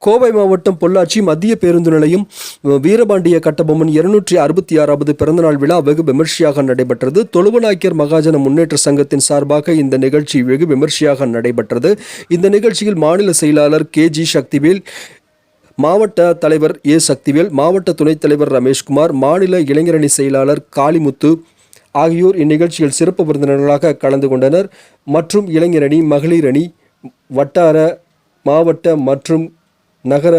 கோவை மாவட்டம் பொள்ளாச்சி மத்திய பேருந்து நிலையம் வீரபாண்டிய கட்டபொம்மன் 266வது பிறந்தநாள் விழா வெகு விமர்சையாக நடைபெற்றது. தொழுவநாயக்கர் மகாஜன முன்னேற்ற சங்கத்தின் சார்பாக இந்த நிகழ்ச்சி வெகு விமர்சையாக நடைபெற்றது. இந்த நிகழ்ச்சியில் மாநில செயலாளர் KG சக்திவேல், மாவட்ட தலைவர் A சக்திவேல், மாவட்ட துணைத் தலைவர் ரமேஷ்குமார், மாநில இளைஞரணி செயலாளர் காளிமுத்து ஆகியோர் இந்நிகழ்ச்சியில் சிறப்பு விருந்தினர்களாக கலந்து கொண்டனர். மற்றும் இளைஞரணி, மகளிர் அணி, வட்டார, மாவட்ட மற்றும் நகர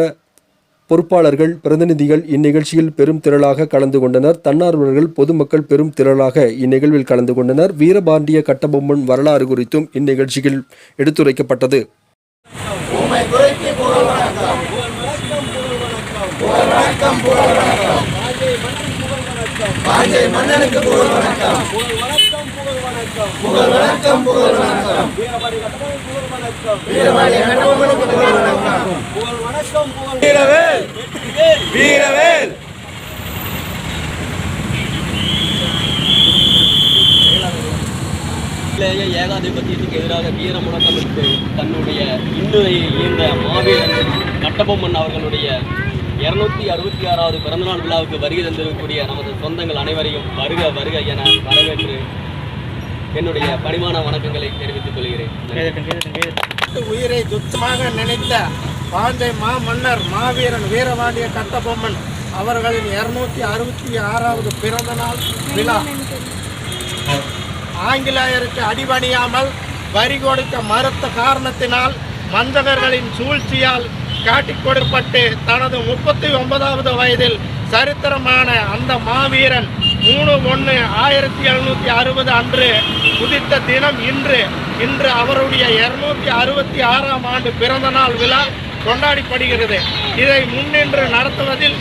பொறுப்பாளர்கள், பிரதிநிதிகள் இந்நிகழ்ச்சியில் பெரும் திரளாக கலந்து கொண்டனர். தன்னார்வலர்கள், பொதுமக்கள் பெரும் திரளாக இந்நிகழ்வில் கலந்து கொண்டனர். வீரபாண்டிய கட்டபொம்மன் வரலாறு குறித்தும் இந்நிகழ்ச்சியில் எடுத்துரைக்கப்பட்டது. ஏகாதிபத்தியத்துக்கு எதிராக வீர முழக்கமிட்டு தன்னுடைய இன்னுரையை ஈர்ந்த மாவீரன் கட்டபொம்மன் அவர்களுடைய 266வது பிறந்தநாள் விழாவுக்கு வருகை தந்திருக்கக்கூடிய நமது சொந்தங்கள் அனைவரையும் வருக வருக என வரவேற்று என்னுடைய பணிவான வணக்கங்களை தெரிவித்துக் கொள்கிறேன். உயிரை துச்சமாக நினைத்த பாஞ்சை மாமன்னர் மாவீரன் வீரபாண்டிய கட்டபொம்மன் அவர்களின் 266வது பிறந்தநாள் விழா ஆங்கிலேயருக்கு அடிபணியாமல் வரி கொடுக்க மறுத்த காரணத்தினால் மந்தகர்களின் சூழ்ச்சியால் காட்டிக் கொடுப்பட்டு தனது 39வது வயதில் சரித்திரமான அந்த மாவீரன் 3/1/1760 அன்று உதித்த தினம் இன்று அவருடைய 266ஆம் ஆண்டு பிறந்த நாள் விழா கொண்டாடப்படுகிறது. இதை முன்னின்று நடத்துவதில்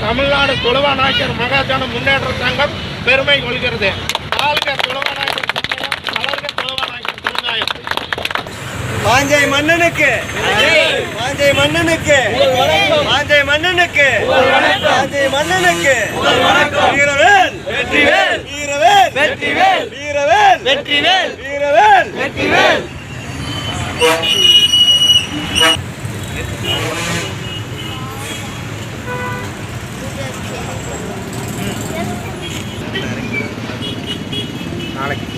தமிழ்நாடு தொழுவநாயக்கர் மகாஜன முன்னேற்ற சங்கம் பெருமை கொள்கிறது. வாழ்க தொழுவநாயக்கர் சமயம், வளர்க தொழுவநாயக்கர் சமுதாயம். பாஞ்சை மன்னனுக்கு, பாஞ்சை மன்னனுக்கு, பாஞ்சை மன்னனுக்கு, பாஞ்சை மன்னனுக்கு. வீரவேல் வெற்றிவேல், வீரவேல் வெற்றிவேல், வீரவேல் வெற்றிவேல், வீரவேல் வெற்றிவேல். நாளைக்கு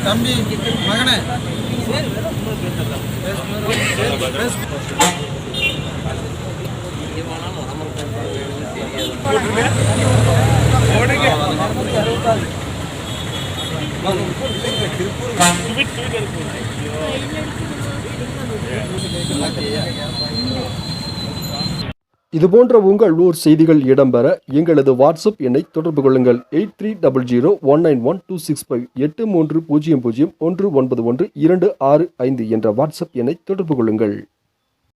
தம்பி மகனே இதுபோன்ற உங்கள் ஊர் செய்திகள் இடம்பெற எங்களது வாட்ஸ்அப் எண்ணை தொடர்பு கொள்ளுங்கள். 8300191265 8300191265 என்ற வாட்ஸ்அப் எண்ணை தொடர்பு கொள்ளுங்கள்.